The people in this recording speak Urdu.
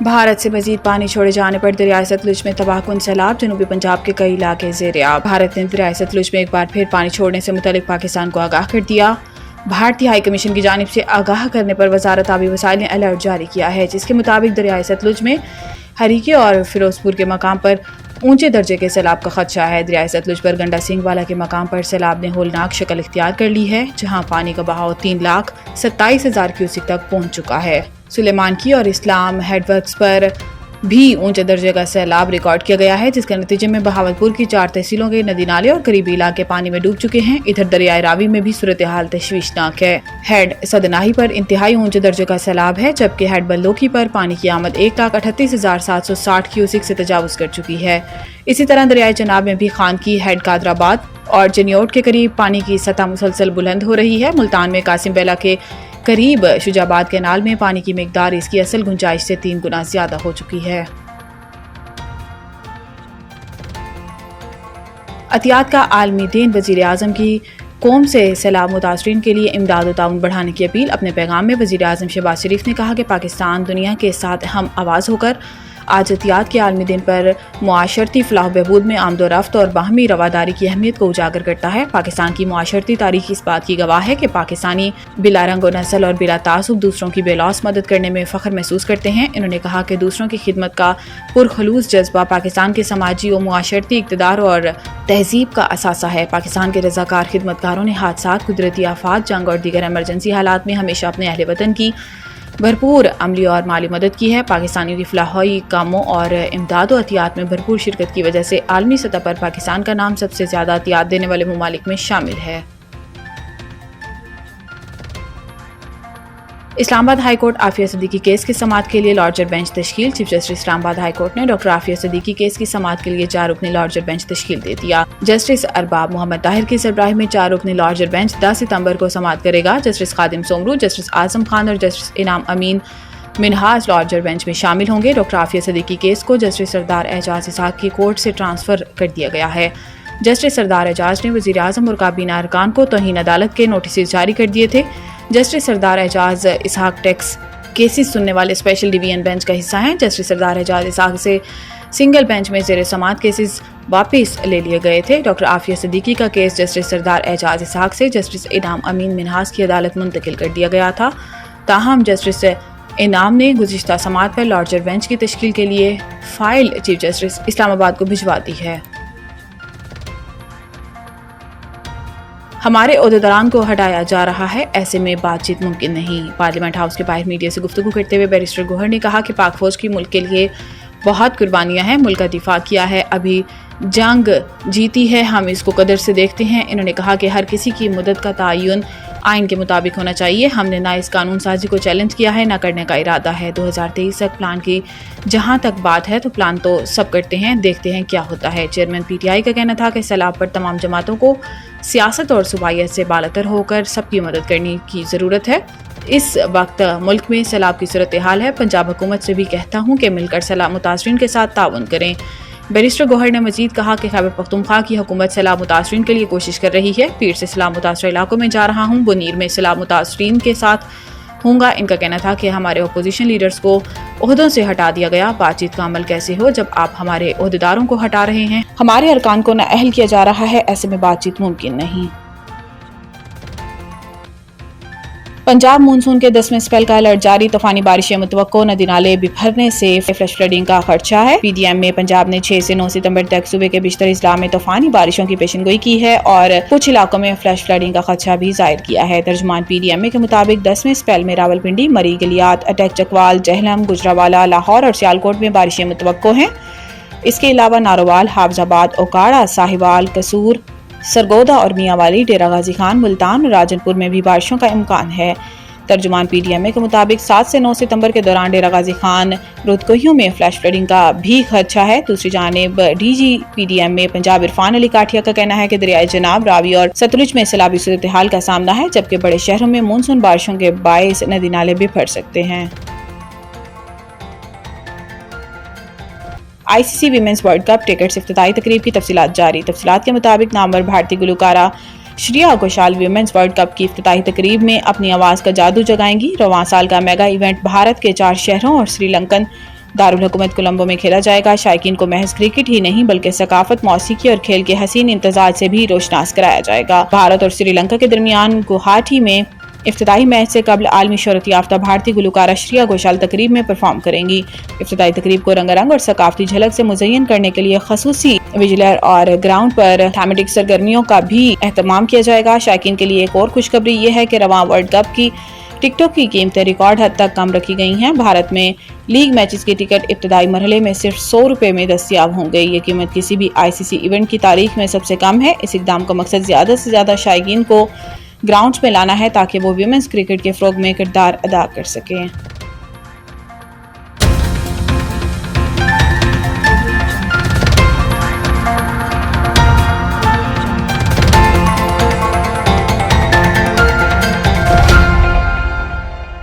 بھارت سے مزید پانی چھوڑے جانے پر دریائے ستلج میں تباہ کن سیلاب، جنوبی پنجاب کے کئی علاقے زیر آب۔ بھارت نے دریائے ستلج میں ایک بار پھر پانی چھوڑنے سے متعلق پاکستان کو آگاہ کر دیا۔ بھارتی ہائی کمیشن کی جانب سے آگاہ کرنے پر وزارت آبی وسائل نے الرٹ جاری کیا ہے، جس کے مطابق دریائے ستلج میں ہریکے اور فیروز پور کے مقام پر اونچے درجے کے سیلاب کا خدشہ ہے۔ دریائے ستلج پر گنڈا سنگھ والا کے مقام پر سیلاب نے ہولناک شکل اختیار کر لی ہے، جہاں پانی کا بہاؤ 3,27,000 کیوسک تک پہنچ چکا ہے۔ سلیمان کی اور اسلام ہیڈ ورکس پر بھی اونچے درجے کا سیلاب ریکارڈ کیا گیا ہے، جس کے نتیجے میں بہاولپور کی 4 تحصیلوں کے ندی نالے اور قریبی علاقے پانی میں ڈوب چکے ہیں۔ ادھر دریائے راوی میں بھی صورتحال تشویشناک ہے۔ ہیڈ سدناہی پر انتہائی اونچے درجے کا سیلاب ہے، جبکہ ہیڈ بلوکی پر پانی کی آمد 1,38,760 کیوسک سے تجاوز کر چکی ہے۔ اسی طرح دریائے چناب میں بھی خان کی، ہیڈ قادر آباد اور جنیوٹ کے قریب پانی کی سطح مسلسل بلند ہو رہی ہے۔ ملتان میں قاسم بیلا کے قریب شجاع آباد کینال میں پانی کی مقدار اس کی اصل گنجائش سے 3 گنا زیادہ ہو چکی ہے۔ عطیات کا عالمی دن، وزیر اعظم کی قوم سے سیلاب متاثرین کے لیے امداد و تعاون بڑھانے کی اپیل۔ اپنے پیغام میں وزیر اعظم شہباز شریف نے کہا کہ پاکستان دنیا کے ساتھ ہم آواز ہو کر آج عطیات کے عالمی دن پر معاشرتی فلاح و بہبود میں آمد و رفت اور باہمی رواداری کی اہمیت کو اجاگر کرتا ہے۔ پاکستان کی معاشرتی تاریخ اس بات کی گواہ ہے کہ پاکستانی بلا رنگ و نسل اور بلا تعصب دوسروں کی بے لوث مدد کرنے میں فخر محسوس کرتے ہیں۔ انہوں نے کہا کہ دوسروں کی خدمت کا پرخلوص جذبہ پاکستان کے سماجی و معاشرتی اقتدار اور تہذیب کا اثاثہ ہے۔ پاکستان کے رضاکار خدمتکاروں نے حادثات، قدرتی آفات، جنگ اور دیگر ایمرجنسی حالات میں ہمیشہ اپنے اہل وطن کی بھرپور عملی اور مالی مدد کی ہے۔ پاکستانیوں کی فلاحی کاموں اور امداد و عطیات میں بھرپور شرکت کی وجہ سے عالمی سطح پر پاکستان کا نام سب سے زیادہ عطیات دینے والے ممالک میں شامل ہے۔ Islamabad high court Aafia Siddiqui case کی سماعت کے لیے لارجر بینچ تشکیل۔ Chief justice Islamabad high court نے ڈاکٹر عافیہ صدیقی کیس کی سماعت کے لیے 4 رکنی لارجر بینچ تشکیل دے دیا۔ جسٹس ارباب محمد طاہر کی سربراہی میں 4 رکنی لارجر بینچ 10 ستمبر کو سماعت کرے گا۔ جسٹس خادم سومرو، جسٹس اعظم خان اور جسٹس انعام امین منہاج لارجر بینچ میں شامل ہوں گے۔ ڈاکٹر عافیہ صدیقی کیس کو جسٹس سردار اعجاز اسحاق کی کورٹ سے ٹرانسفر کر دیا گیا ہے۔ جسٹس سردار اعجاز نے وزیر اعظم اور کابینہ ارکان کو توہین عدالت کے نوٹسز جاری کر دیے تھے۔ جسٹس سردار اعجاز اسحاق ٹیکس کیسز سننے والے اسپیشل ڈویژن بینچ کا حصہ ہیں۔ جسٹس سردار اعجاز اسحاق سے سنگل بینچ میں زیر سماعت کیسز واپس لے لیے گئے تھے۔ ڈاکٹر عافیہ صدیقی کا کیس جسٹس سردار اعجاز اسحاق سے جسٹس انعام امین منہاج کی عدالت منتقل کر دیا گیا تھا، تاہم جسٹس انعام نے گزشتہ سماعت پر لارجر بینچ کی تشکیل کے لیے فائل چیف جسٹس اسلام آباد کو بھجوا دی ہے۔ ہمارے عہدیداران کو ہٹایا جا رہا ہے، ایسے میں بات چیت ممکن نہیں۔ پارلیمنٹ ہاؤس کے باہر میڈیا سے گفتگو کرتے ہوئے بیرسٹر گوہر نے کہا کہ پاک فوج کی ملک کے لیے بہت قربانیاں ہیں، ملک کا دفاع کیا ہے، ابھی جنگ جیتی ہے، ہم اس کو قدر سے دیکھتے ہیں۔ انہوں نے کہا کہ ہر کسی کی مدد کا تعین آئین کے مطابق ہونا چاہیے۔ ہم نے نہ اس قانون سازی کو چیلنج کیا ہے، نہ کرنے کا ارادہ ہے۔ 2023 تک پلان کی جہاں تک بات ہے تو پلان تو سب کرتے ہیں، دیکھتے ہیں کیا ہوتا ہے۔ چیئرمین پی ٹی آئی کا کہنا تھا کہ سیلاب پر تمام جماعتوں کو سیاست اور صوبائیت سے بالاتر ہو کر سب کی مدد کرنے کی ضرورت ہے۔ اس وقت ملک میں سیلاب کی صورتحال ہے، پنجاب حکومت سے بھی کہتا ہوں کہ مل کر سیلاب متاثرین کے ساتھ تعاون کریں۔ بیرسٹر گوہر نے مزید کہا کہ خیبر پختونخوا کی حکومت سیلاب متاثرین کے لیے کوشش کر رہی ہے۔ پیر سے سیلاب متاثرہ علاقوں میں جا رہا ہوں، بنیر میں سیلاب متاثرین کے ساتھ ہوں گا۔ ان کا کہنا تھا کہ ہمارے اپوزیشن لیڈرز کو عہدوں سے ہٹا دیا گیا، بات چیت کا عمل کیسے ہو جب آپ ہمارے عہدیداروں کو ہٹا رہے ہیں، ہمارے ارکان کو نااہل کیا جا رہا ہے، ایسے میں بات چیت ممکن نہیں۔ پنجاب مونسون کے 10ویں اسپیل کا الرٹ جاری، طوفانی بارشیں متوقع، ندی نالے بھرنے سے فلش فلڈنگ کا خدشہ ہے۔ پی ڈی ایم میں پنجاب نے 6 سے 9 ستمبر تک صوبے کے بیشتر اضلاع میں طوفانی بارشوں کی پیشن گوئی کی ہے اور کچھ علاقوں میں فلش فلڈنگ کا خدشہ بھی ظاہر کیا ہے۔ ترجمان پی ڈی ایم کے مطابق 10ویں اسپیل میں راولپنڈی، مری، گلیات، اٹک، چکوال، جہلم، گجرانوالہ، لاہور اور سیالکوٹ میں بارشیں متوقع ہیں۔ اس کے علاوہ ناروال، حافظ آباد، اوکاڑا، ساہیوال، قصور، سرگودا اور میاں والی، ڈیرہ غازی خان، ملتان اور راجن پور میں بھی بارشوں کا امکان ہے۔ ترجمان پی ڈی ایم کے مطابق 7 سے 9 ستمبر کے دوران ڈیرہ غازی خان رودکوہیوں میں فلیش فلڈنگ کا بھی خدشہ ہے۔ دوسری جانب D G P D M میں پنجاب عرفان علی کاٹھیا کا کہنا ہے کہ دریائے چناب، راوی اور ستلج میں سیلابی صورتحال کا سامنا ہے، جبکہ بڑے شہروں میں مونسون بارشوں کے باعث ندی نالے بھی بھر سکتے ہیں۔ آئی سی سی ویمنز ورلڈ کپ ٹکٹس افتتاحی تقریب کی تفصیلات جاری۔ تفصیلات کے مطابق نامور بھارتی گلوکارہ Shreya Ghoshal women's world cup کی افتتاحی تقریب میں اپنی آواز کا جادو جگائیں گی۔ رواں سال کا میگا ایونٹ بھارت کے 4 شہروں اور سری لنکن دارالحکومت کولمبو میں کھیلا جائے گا۔ شائقین کو محض کرکٹ ہی نہیں بلکہ ثقافت، موسیقی اور کھیل کے حسین امتزاج سے بھی روشناس کرایا جائے گا۔ بھارت اور سری لنکا کے درمیان گوہاٹی میں افتتاحی میچ سے قبل عالمی شہرت یافتہ بھارتی گلوکارہ شرییا گھوشال تقریب میں پرفارم کریں گی۔ افتتاحی تقریب کو رنگا رنگ اور ثقافتی جھلک سے مزین کرنے کے لیے خصوصی ویجولر اور گراؤنڈ پر تھیمیٹک سرگرمیوں کا بھی اہتمام کیا جائے گا۔ شائقین کے لیے ایک اور خوشخبری یہ ہے کہ رواں ورلڈ کپ کی ٹکٹوں کی قیمتیں ریکارڈ حد تک کم رکھی گئی ہیں۔ بھارت میں لیگ میچز کی ٹکٹ ابتدائی مرحلے میں صرف 100 روپے میں دستیاب ہوں گے۔ یہ قیمت کسی بھی ICC ایونٹ کی تاریخ میں سب سے کم ہے۔ اس اقدام کا مقصد زیادہ سے زیادہ شائقین کو گراؤنڈز میں لانا ہے تاکہ وہ ویمنز کرکٹ کے فروغ میں کردار ادا کر سکیں۔